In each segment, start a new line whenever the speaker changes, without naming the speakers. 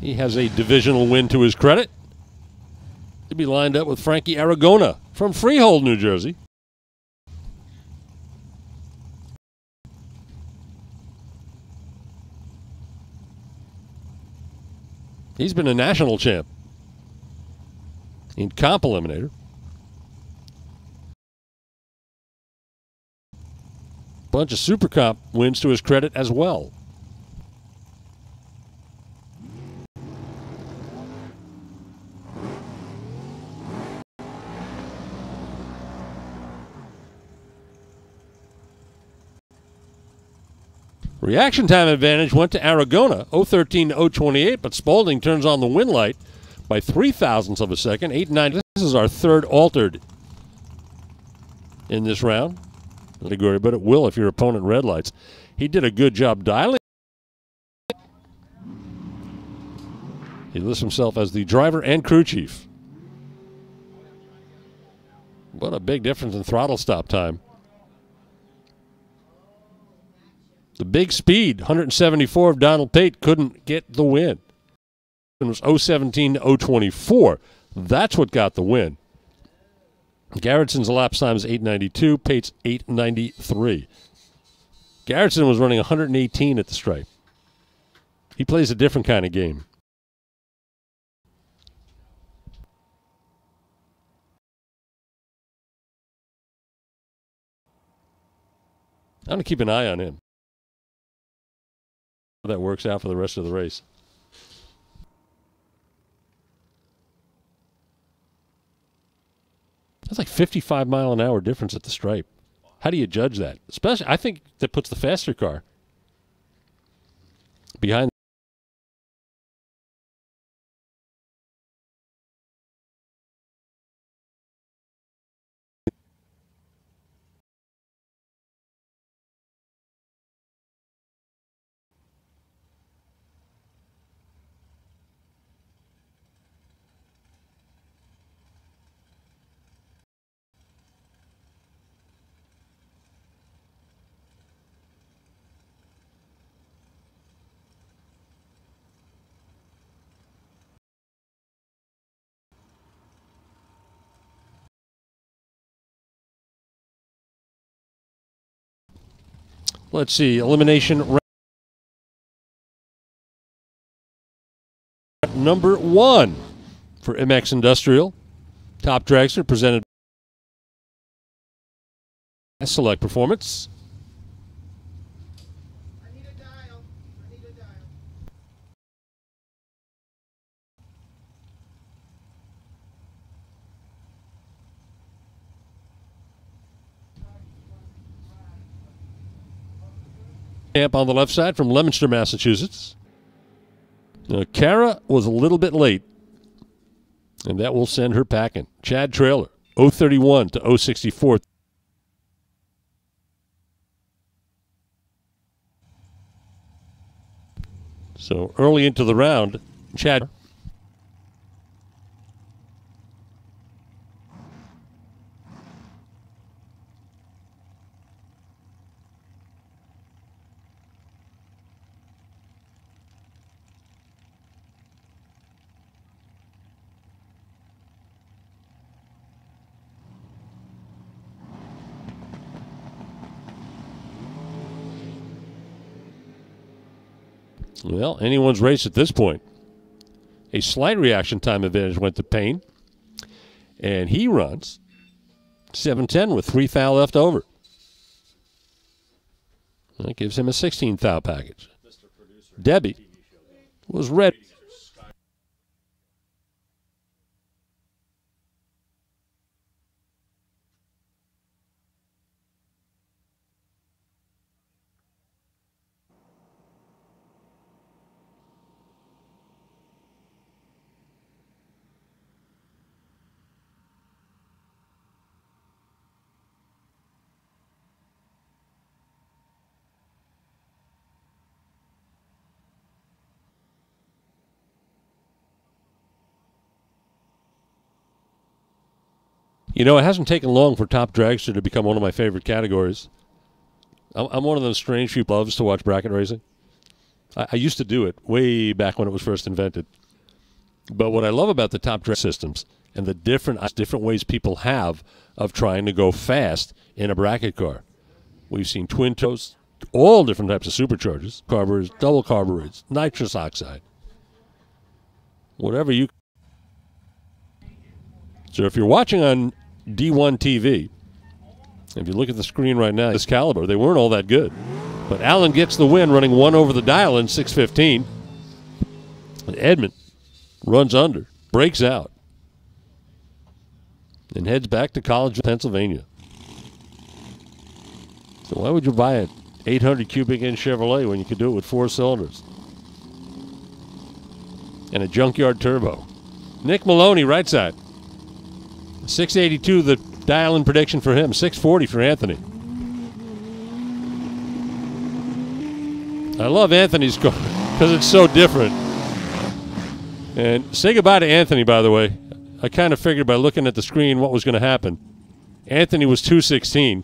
He has a divisional win to his credit. He'll be lined up with Frankie Aragona from Freehold, New Jersey. He's been a national champ in comp eliminator. Bunch of super comp wins to his credit as well. Reaction time advantage went to Aragona, 013 to 028, but Spaulding turns on the win light by 0.03 of a second, 8.9. This is our third altered in this round, but it will if your opponent red lights. He did a good job dialing. He lists himself as the driver and crew chief. What a big difference in throttle stop time. The big speed, 174 of Donald Pate, couldn't get the win. It was 017 to 024. That's what got the win. Garrettson's elapsed time is 8.92, Pate's 8.93. Garrettson was running 118 at the stripe. He plays a different kind of game. I'm going to keep an eye on him. That works out for the rest of the race. That's like 55-mile-an-hour difference at the stripe. How do you judge that? Especially, I think that puts the faster car behind. Let's see, elimination number 1 for MX Industrial. Top dragster presented by Select Performance.
I need a dial. I need a dial.
Camp on the left side from Leominster, Massachusetts. Now, Kara was a little bit late, and that will send her packing. Chad Trailer, 031 to 064. So early into the round, Chad. Well, anyone's race at this point. A slight reaction time advantage went to Payne. And he runs 7:10 with 3 thou left over. That gives him a 16 thou package. Debbie was red. You know, it hasn't taken long for Top Dragster to become one of my favorite categories. I'm one of those strange few loves to watch bracket racing. I used to do it way back when it was first invented. But what I love about the top drag systems and the different ways people have of trying to go fast in a bracket car. We've seen twin toes, all different types of superchargers, carburetors, double carburetors, nitrous oxide, whatever you. So if you're watching on D1TV, if you look at the screen right now, this caliber, they weren't all that good. But Allen gets the win running one over the dial in 6:15. And Edmund runs under, breaks out, and heads back to College, Pennsylvania. So why would you buy an 800 cubic inch Chevrolet when you could do it with 4 cylinders? And a junkyard turbo. Nick Maloney, right side. 682, the dial-in prediction for him. 640 for Anthony. I love Anthony's car because it's so different. And say goodbye to Anthony, by the way. I kind of figured by looking at the screen what was going to happen. Anthony was 216.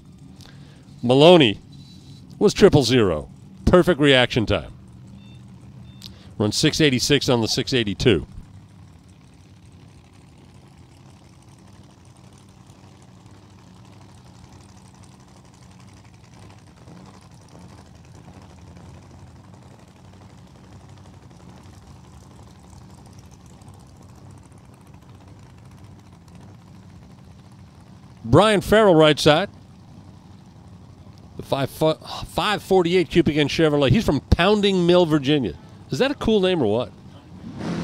Maloney was 000. Perfect reaction time. Run 686 on the 682. Brian Farrell, right side. The 548 cubic inch Chevrolet. He's from Pounding Mill, Virginia. Is that a cool name or what?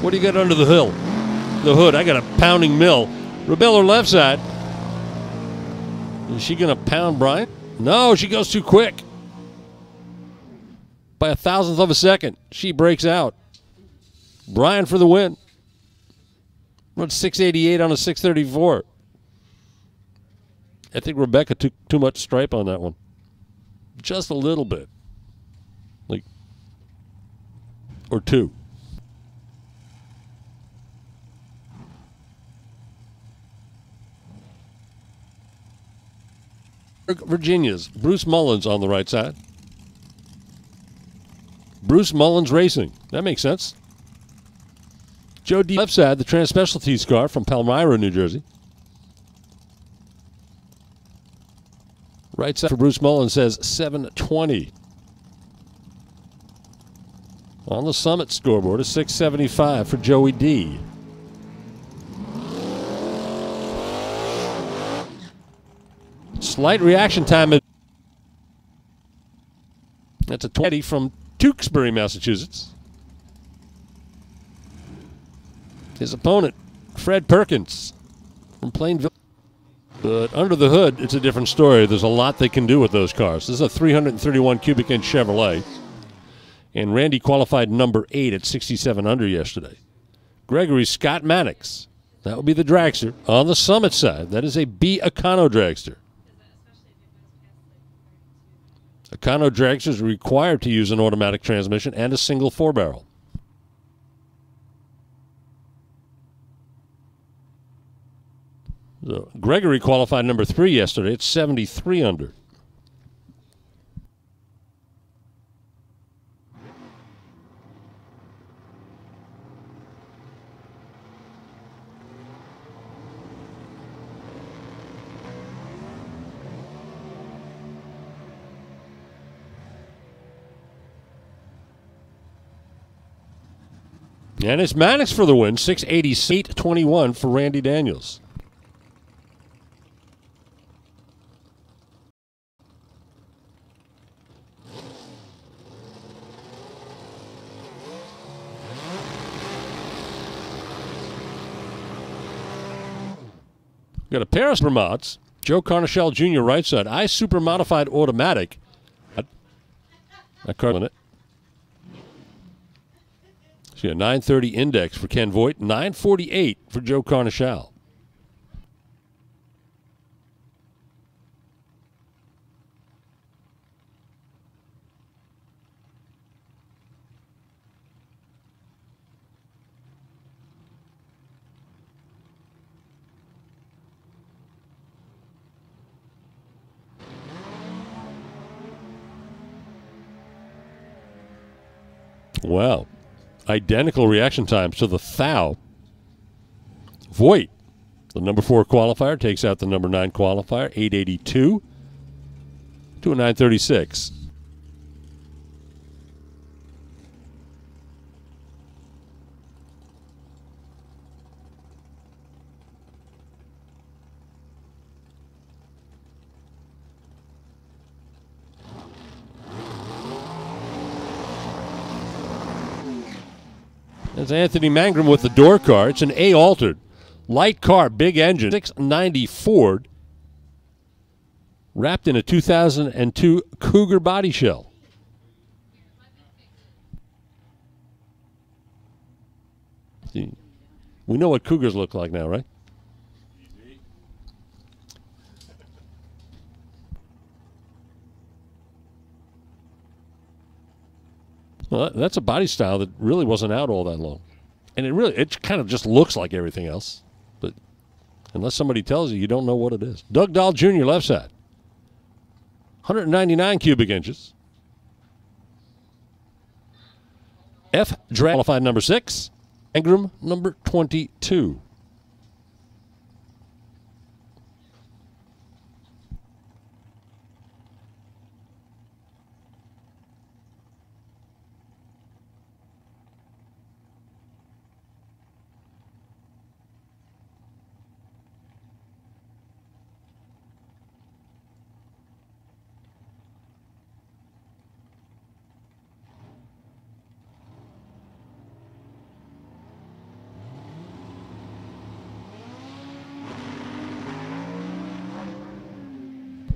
What do you got under the hill? The hood. I got a Pounding Mill. Rebella, left side. Is she going to pound Brian? No, she goes too quick. By a thousandth of a second, she breaks out. Brian for the win. Run 688 on a 634. I think Rebecca took too much stripe on that one. Just a little bit. Like, or two. Virginia's Bruce Mullins on the right side. Bruce Mullins Racing. That makes sense. Joe D. left side, the Trans Specialties car from Palmyra, New Jersey. Right side for Bruce Mullins says 720. On the Summit scoreboard is 675 for Joey D. Slight reaction time. That's a 20 from Tewksbury, Massachusetts. His opponent, Fred Perkins from Plainville. But under the hood, it's a different story. There's a lot they can do with those cars. This is a 331 cubic inch Chevrolet. And Randy qualified number 8 at 67 under yesterday. Gregory Scott Mannix. That would be the dragster. On the Summit side, that is a B Econo dragster. Econo dragsters are required to use an automatic transmission and a single 4-barrel. So Gregory qualified number 3 yesterday. It's 73 under. And it's Mannix for the win. 688-21 for Randy Daniels. Got a pair of super mods. Joe Carnichel Jr. right side. I super modified automatic. That car in it. So a 930 index for Ken Voigt. 948 for Joe Carnichel. Wow. Identical reaction times to the foul. Voigt, the number 4 qualifier, takes out the number 9 qualifier, 882 to a 936. That's Anthony Mangrum with the door car. It's an A altered. Light car, big engine, 690 Ford, wrapped in a 2002 Cougar body shell. See, we know what Cougars look like now, right? Well, that's a body style that really wasn't out all that long. And it kind of just looks like everything else. But unless somebody tells you, you don't know what it is. Doug Dahl Jr., left side. 199 cubic inches. F. Drag qualified number 6. Mangrum number 22.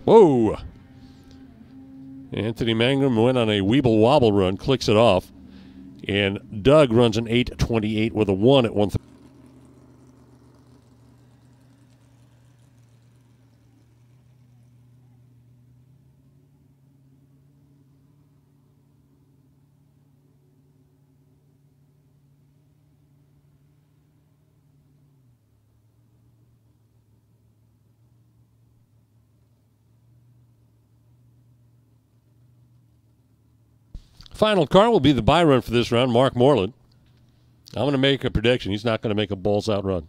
Whoa. Anthony Mangrum went on a weeble wobble run, clicks it off, and Doug runs an 8:28 with a 1 at 130. Final car will be the bye run for this round, Mark Moreland. I'm going to make a prediction. He's not going to make a balls-out run.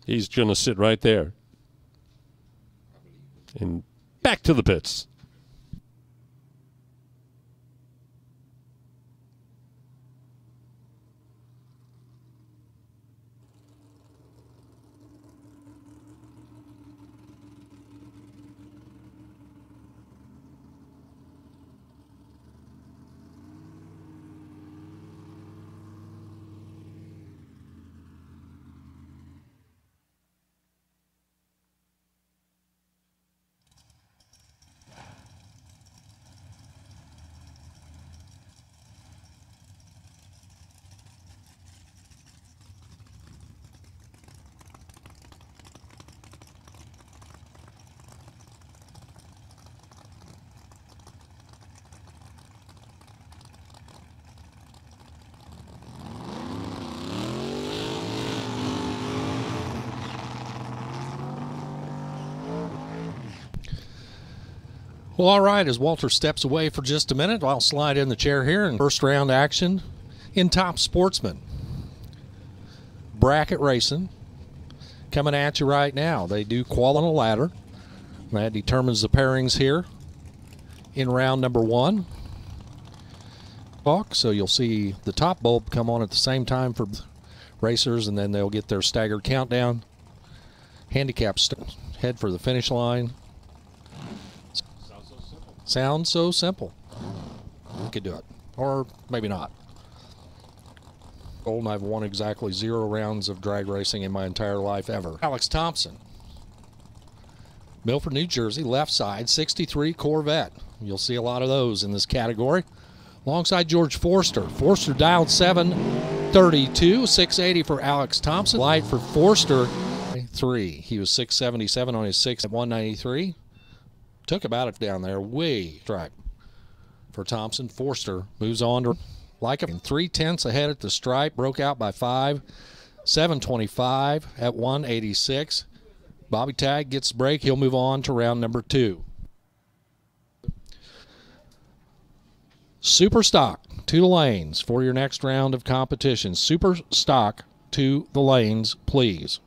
He's going to sit right there. And back to the pits.
Well, all right, as Walter steps away for just a minute, I'll slide in the chair here in first round action in Top Sportsman. Bracket racing coming at you right now. They do qual on a ladder. That determines the pairings here in round number 1. So you'll see the top bulb come on at the same time for racers, and then they'll get their staggered countdown. Handicaps head for the finish line. Sounds so simple. You could do it. Or maybe not. And I've won exactly 0 rounds of drag racing in my entire life ever. Alex Thompson. Milford, New Jersey, left side, 63 Corvette. You'll see a lot of those in this category. Alongside George Forster. Forster dialed 732, 680 for Alex Thompson. Light for Forster, 3. He was 677 on his 6 at 193. Took about it down there, way stripe for Thompson. Forster moves on to like him. 3/10 ahead at the stripe, broke out by 5. 725 at 186. Bobby Tagg gets the break. He'll move on to round number 2. Super stock to the lanes for your next round of competition. Super stock to the lanes, please.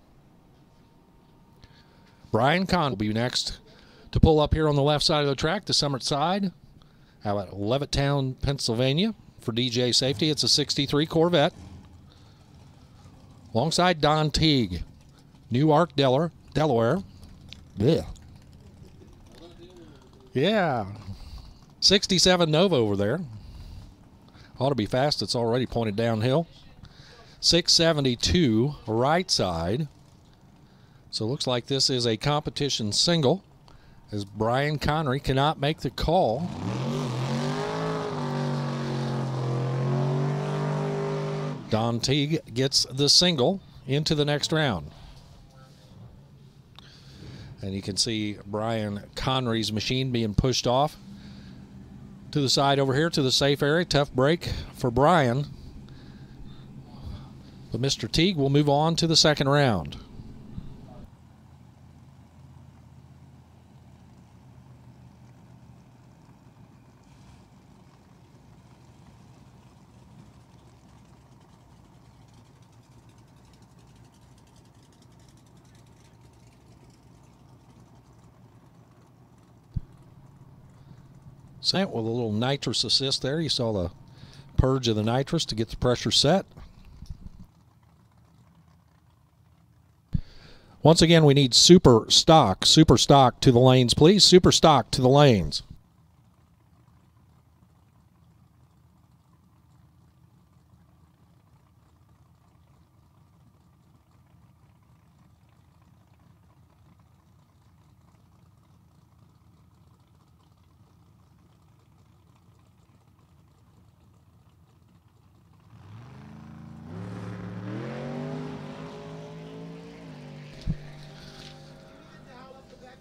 Brian Conn will be next to pull up here on the left side of the track, the Summit side. How about Levittown, Pennsylvania for DJ Safety? It's a 63 Corvette. Alongside Don Teague, Newark, Delaware. Yeah. 67 Nova over there. Ought to be fast. It's already pointed downhill. 672 right side. So it looks like this is a competition single, as Brian Connery cannot make the call. Don Teague gets the single into the next round. And you can see Brian Connery's machine being pushed off to the side over here to the safe area. Tough break for Brian. But Mr. Teague will move on to the second round. With a little nitrous assist there. You saw the purge of the nitrous to get the pressure set. Once again, we need super stock to the lanes, please. Super stock to the lanes.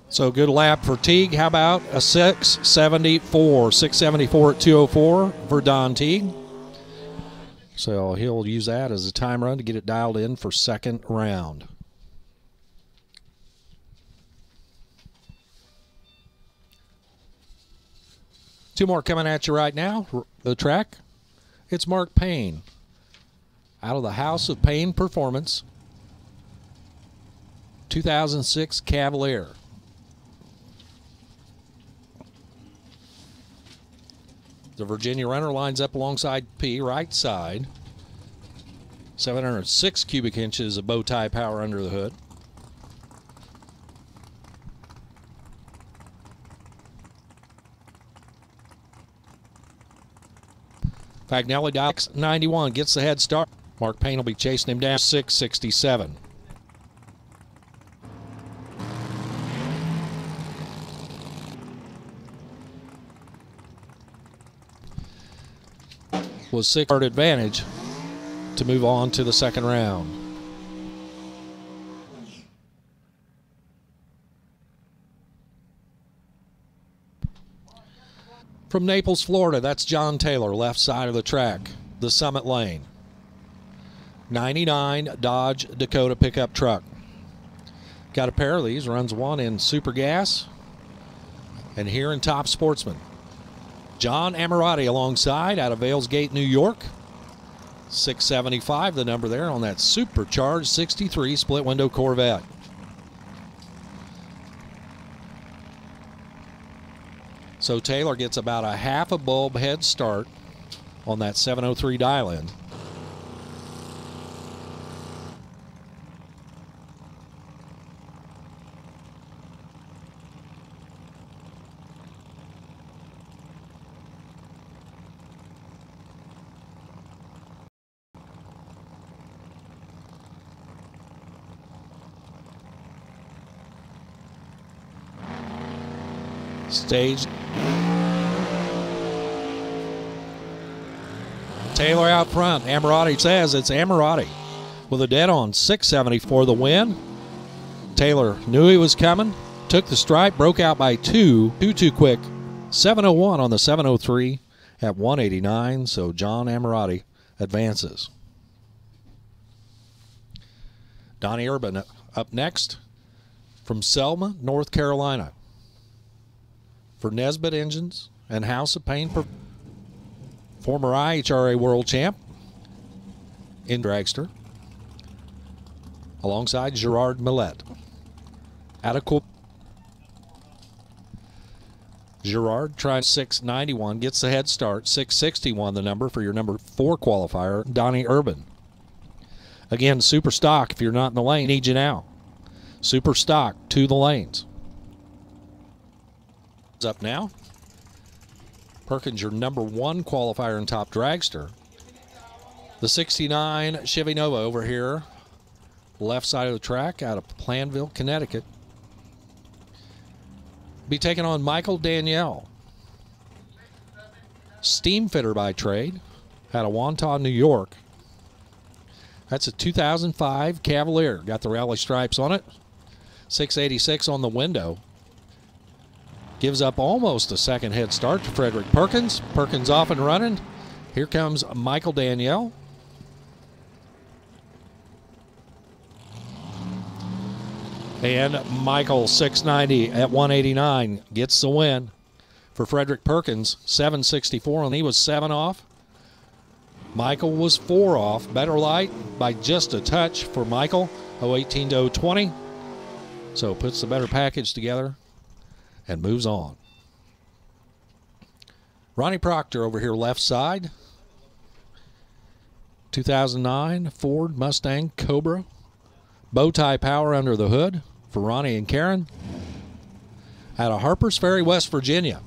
So good lap for Teague. How about a 674? 674 at 204 for Don Teague. So he'll use that as a time run to get it dialed in for second round. Two more coming at you right now. The track. It's Mark Payne out of the House of Payne Performance. 2006 Cavalier. The Virginia runner lines up alongside P, right side. 706 cubic inches of bow tie power under the hood. Fagnelli dials 91, gets the head start. Mark Payne will be chasing him down 667. Was 6-yard advantage to move on to the second round. From Naples, Florida, that's John Taylor, left side of the track, the Summit lane. 99 Dodge Dakota pickup truck. Got a pair of these, runs one in Super Gas and here in Top Sportsman. John Ammirati alongside out of Vales Gate, New York. 675, the number there on that supercharged 63 split window Corvette. So Taylor gets about a half a bulb head start on that 703 dial-in. Stage. Taylor out front. Ammirati says it's Ammirati with a dead on 670 for the win. Taylor knew he was coming, took the stripe, broke out by two too quick. 701 on the 703 at 189, so John Ammirati advances. Donnie Urban up next from Selma, North Carolina. For Nesbitt Engines and House of Payne. former NHRA world champ in dragster, alongside Gerard Millet. Out of Cougar. Gerard trying 691, gets the head start. 661 the number for your number 4 qualifier, Donnie Urban. Again, super stock. If you're not in the lane, need you now. Super stock to the lanes. Up now. Perkins, your number 1 qualifier in top dragster. The 69 Chevy Nova over here, left side of the track, out of Plainville, Connecticut. Be taking on Michael Danielle. Steam fitter by trade, out of Wantagh, New York. That's a 2005 Cavalier. Got the rally stripes on it. 686 on the window. Gives up almost a second head start to Frederick Perkins. Perkins off and running. Here comes Michael Danielle. And Michael, 690 at 189, gets the win for Frederick Perkins. 764, and he was 7 off. Michael was 4 off. Better light by just a touch for Michael. 018 to 020. So puts the better package together and moves on. Ronnie Proctor over here left side. 2009 Ford Mustang Cobra. Bow tie power under the hood for Ronnie and Karen. Out of Harpers Ferry, West Virginia.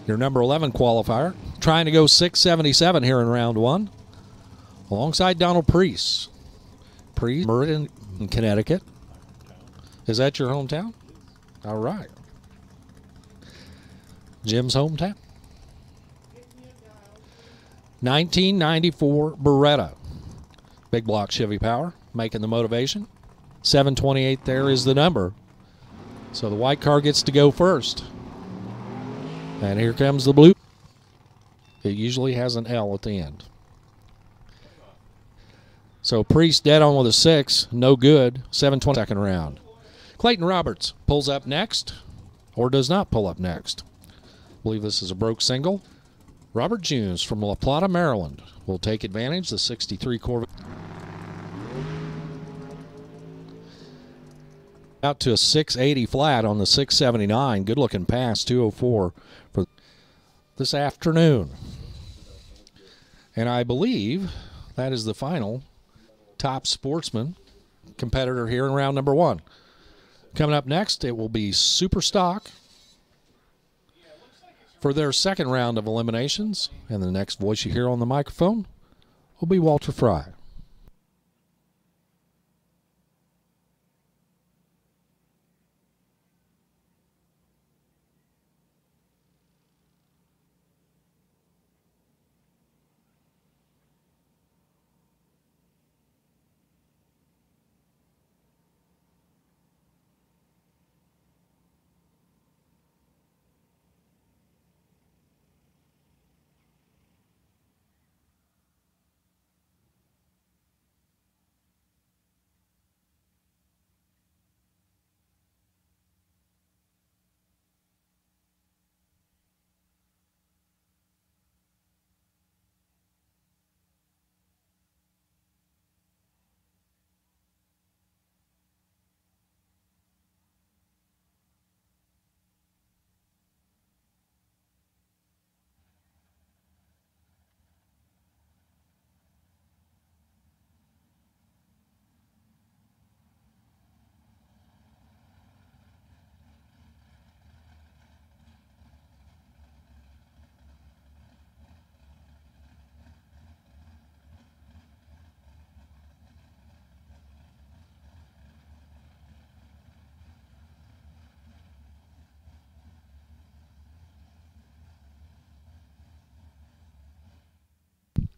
Your number 11 qualifier. Trying to go 677 here in round 1. Alongside Donald Priest. Priest, Meriden in Connecticut. Is that your hometown? All right. Jim's hometown. 1994 Beretta. Big block Chevy power, making the motivation. 728 there is the number. So the white car gets to go first. And here comes the blue. It usually has an L at the end. So Priest dead on with a 6, no good. 720 second round. Clayton Roberts pulls up next, or does not pull up next. I believe this is a broke single. Robert Junes from La Plata, Maryland will take advantage of the 63 Corvette. Out to a 680 flat on the 679. Good looking pass, 204 for this afternoon. And I believe that is the final top sportsman competitor here in round number 1. Coming up next, it will be Super Stock for their second round of eliminations. And the next voice you hear on the microphone will be Walter Fry.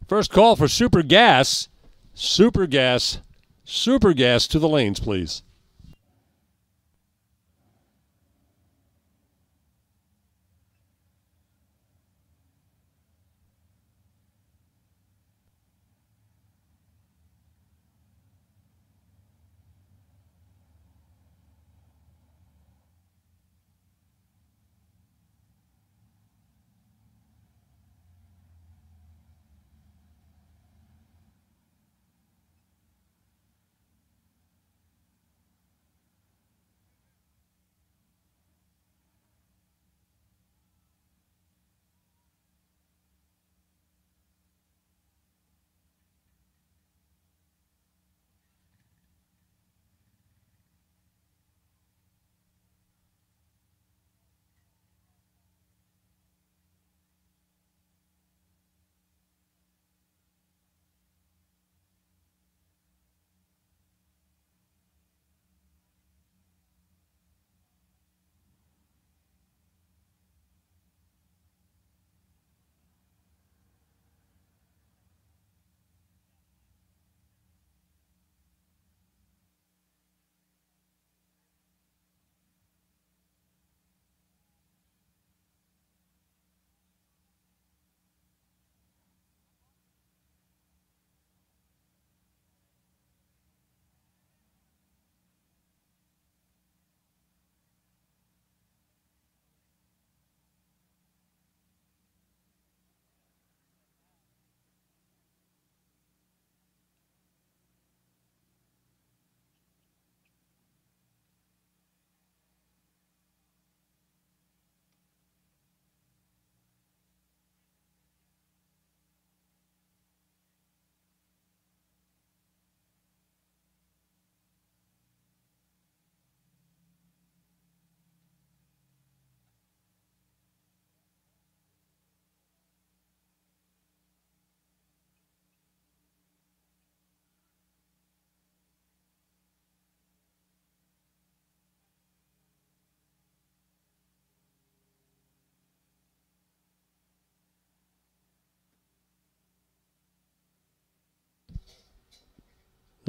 First call for Super Gas. Super Gas. Super Gas to the lanes, please.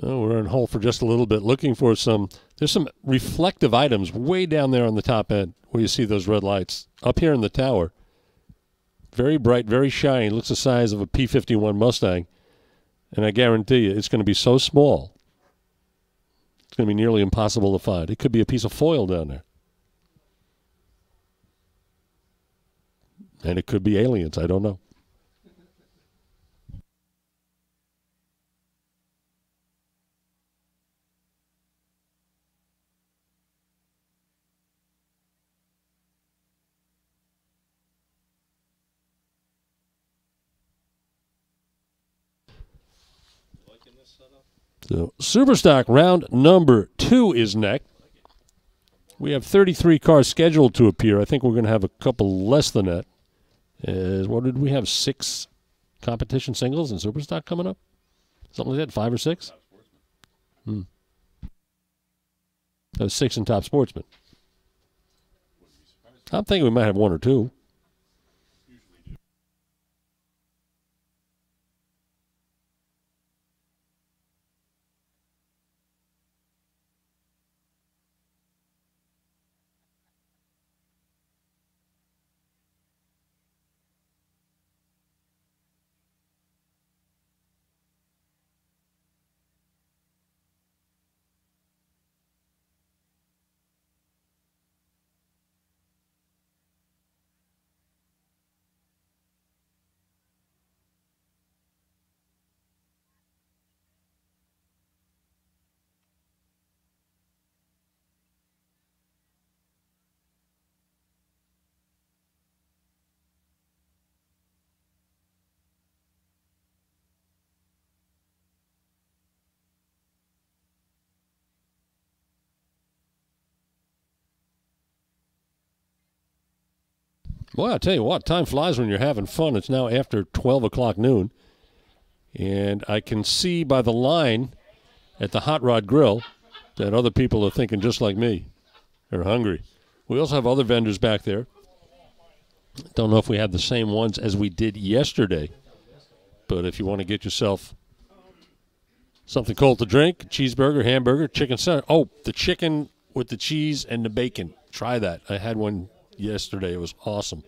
So we're on hold for just a little bit, looking for there's some reflective items way down there on the top end where you see those red lights. Up here in the tower, very bright, very shiny, looks the size of a P-51 Mustang. And I guarantee you, it's going to be so small, it's going to be nearly impossible to find. It could be a piece of foil down there. And it could be aliens, I don't know. So, Superstock round number 2 is next. We have 33 cars scheduled to appear. I think we're going to have a couple less than that. What did we have? 6 competition singles in Superstock coming up? Something like that? 5 or 6? That was 6 in Top Sportsman. I'm thinking we might have 1 or 2. Well, I tell you what, time flies when you're having fun. It's now after 12 o'clock noon, and I can see by the line at the Hot Rod Grill that other people are thinking just like me. They're hungry. We also have other vendors back there. Don't know if we have the same ones as we did yesterday, but if you want to get yourself something cold to drink, cheeseburger, hamburger, chicken sandwich. Oh, the chicken with the cheese and the bacon. Try that. I had one yesterday. It was awesome.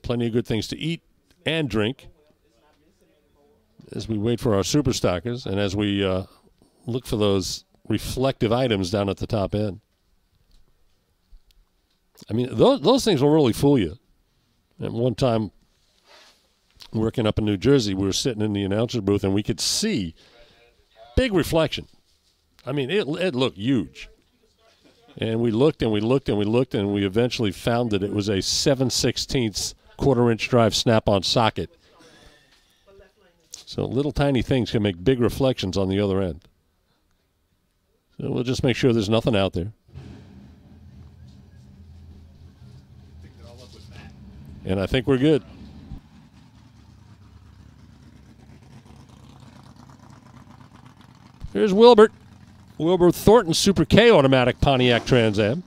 Plenty of good things to eat and drink as we wait for our Superstockers and as we look for those reflective items down at the top end. I mean, those things will really fool you. At one time, working up in New Jersey, we were sitting in the announcer's booth and we could see big reflection. I mean, it looked huge. And we looked and we looked and we looked and we eventually found that it was a 7/16 quarter-inch drive snap-on socket. So little tiny things can make big reflections on the other end. So we'll just make sure there's nothing out there. And I think we're good. Here's Wilbur. Wilbur Thornton Super K automatic Pontiac Trans Am.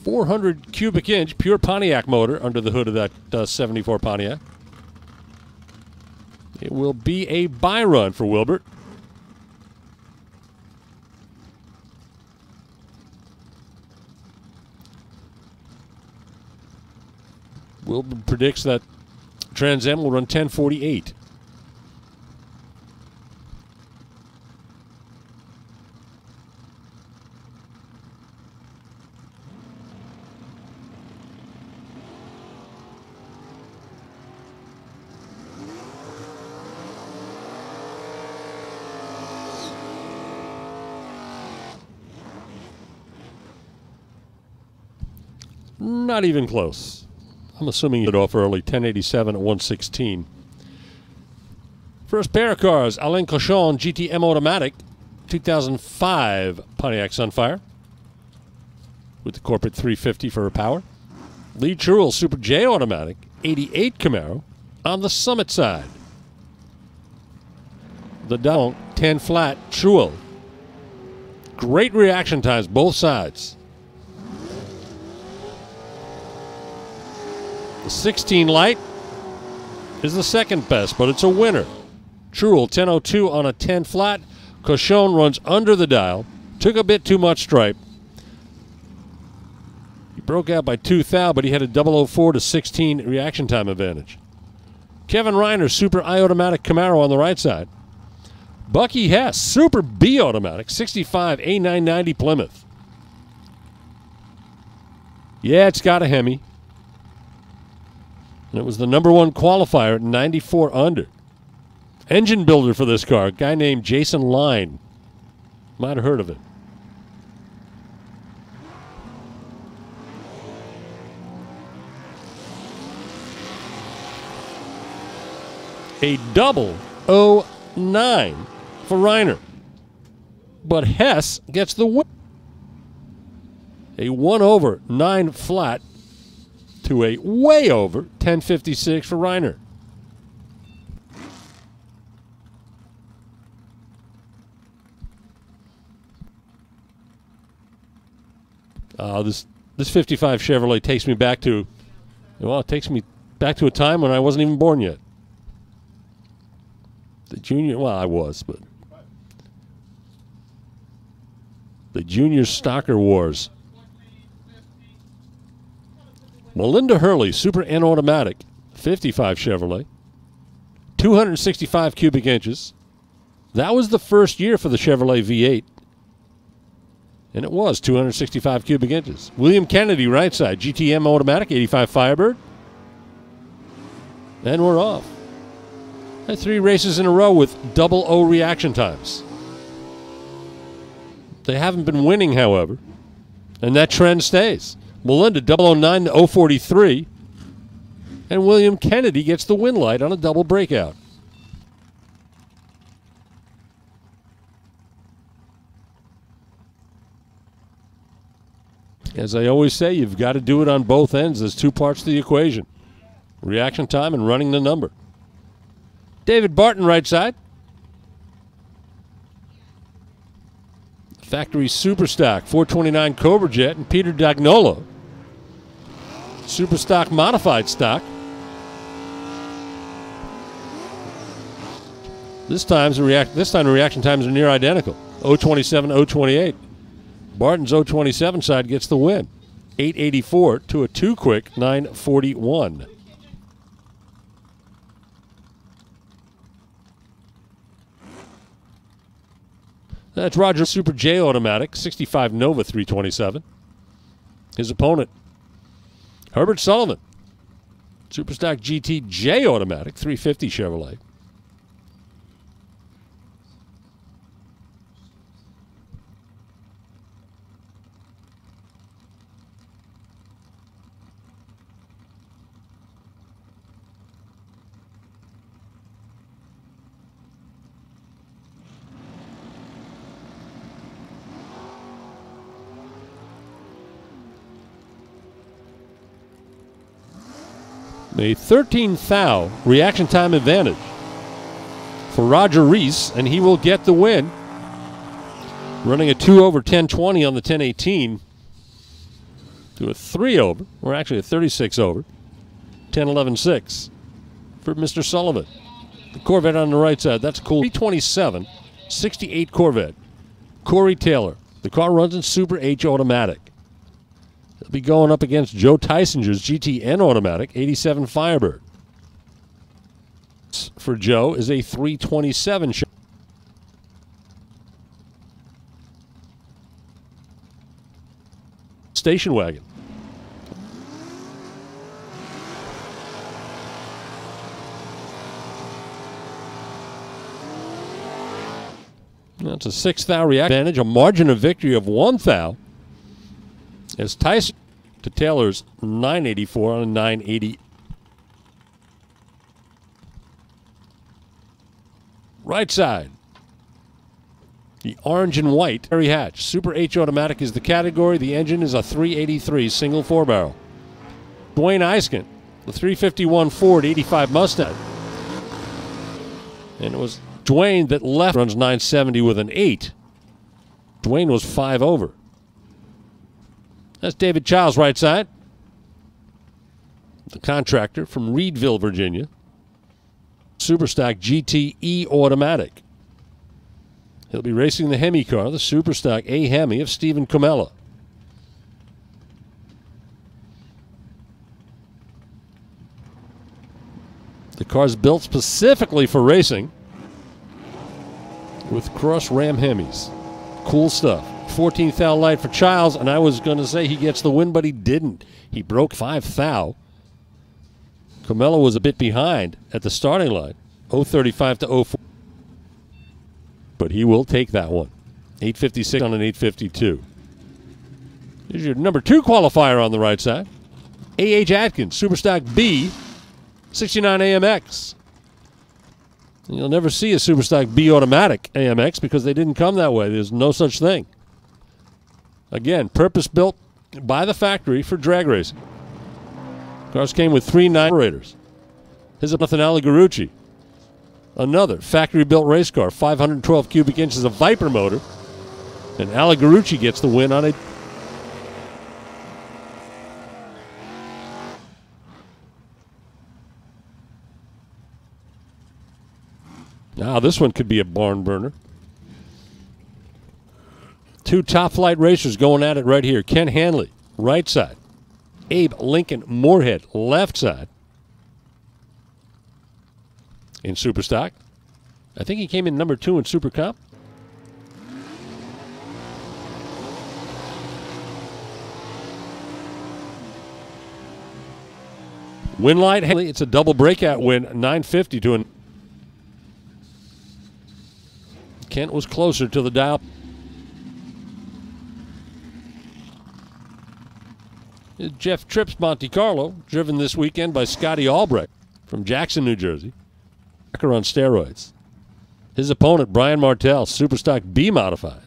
.400 cubic inch pure Pontiac motor under the hood of that 74 Pontiac. It will be a buy run for Wilbert. Wilbur predicts that Trans Am will run 10:48. Not even close. I'm assuming it off early, 1087 at 116. First pair of cars, Alain Cochon GTM Automatic, 2005 Pontiac Sunfire with the corporate 350 for her power. Lee Truell Super J Automatic, 88 Camaro on the Summit side. The Donald 10 flat Truell Great reaction times, both sides. The 16 light is the second best, but it's a winner. Truel 10.02 on a 10 flat. Cochon runs under the dial. Took a bit too much stripe. He broke out by 2 thou, but he had a 004 to 16 reaction time advantage. Kevin Reiner, Super I automatic Camaro on the right side. Bucky Hess, Super B automatic, 65 A990 Plymouth. Yeah, it's got a Hemi. And it was the #1 qualifier at 94 under. Engine builder for this car, a guy named Jason Line. Might have heard of it. A 009 for Reiner. But Hess gets the win. A 1 over 9 flat to a way over 10.56 for Reiner. This 55 Chevrolet takes me back to, well, it takes me back to a time when I wasn't even born yet. The junior, well, I was, but the junior stocker wars. Melinda Hurley, Super N automatic, 55 Chevrolet, 265 cubic inches. That was the first year for the Chevrolet V8. And it was 265 cubic inches. William Kennedy, right side, GTM automatic, 85 Firebird. And we're off. Had 3 races in a row with 00 reaction times. They haven't been winning, however, and that trend stays. Melinda 009 to 043, and William Kennedy gets the win light on a double breakout. As I always say, you've got to do it on both ends. There's 2 parts to the equation. Reaction time and running the number. David Barton, right side. Factory Super Stock, 429 Cobra Jet, and Peter Dagnolo. Super Stock modified stock. This time the reaction times are near identical. 027, 028. Barton's 027 side gets the win. 884 to a 2 quick 941. That's Roger Super J automatic, 65 Nova 327. His opponent, Herbert Sullivan, Superstock GT J automatic, 350 Chevrolet. A 13 thou reaction time advantage for Roger Reese, and he will get the win. Running a 2 over 1020 on the 1018 to a 3 over, or actually a 36 over, 1011.6 for Mr. Sullivan. The Corvette on the right side, that's cool. 327, 68 Corvette. Corey Taylor. The car runs in Super H automatic. He'll be going up against Joe Tysonger's GTN automatic, 87 Firebird. For Joe is a 327 station wagon. That's a 6 thou reaction advantage, a margin of victory of 1 thou. As Tyson to Taylor's 984 on a 980. Right side. The orange and white Terry Hatch. Super H automatic is the category. The engine is a 383 single 4-barrel. Dwayne Eiskin, the 351 Ford 85 Mustang. And it was Dwayne that left, runs 970 with an 8. Dwayne was 5 over. That's David Childs, right side. The contractor from Reedville, Virginia. Superstock GTE automatic. He'll be racing the Hemi car, the Superstock A Hemi of Stephen Comella. The car's built specifically for racing with cross ram Hemis. Cool stuff. 14th thou light for Childs, and I was going to say he gets the win, but he didn't. He broke 5 thou. Comella was a bit behind at the starting line, 0.35 to 0.4. But he will take that one. 8.56 on an 8.52. Here's your number 2 qualifier on the right side. A.H. Atkins, Superstock B, 69 AMX. And you'll never see a Superstock B automatic AMX because they didn't come that way. There's no such thing. Again, purpose-built by the factory for drag racing. Cars came with 3 operators. Here's Nathan Alagarucci. Another factory-built race car, 512 cubic inches of Viper motor. And Alagarucci gets the win on it. Now this one could be a barn burner. 2 top-flight racers going at it right here. Ken Hanley, right side. Abe Lincoln Moorhead, left side. In Superstock. I think he came in number 2 in Super Cup. Win light, Hanley. It's a double breakout win, 950 to an. Kent was closer to the dial. Jeff Tripp's Monte Carlo, driven this weekend by Scotty Albrecht from Jackson, New Jersey. Backer on steroids. His opponent, Brian Martell, Superstock B modified.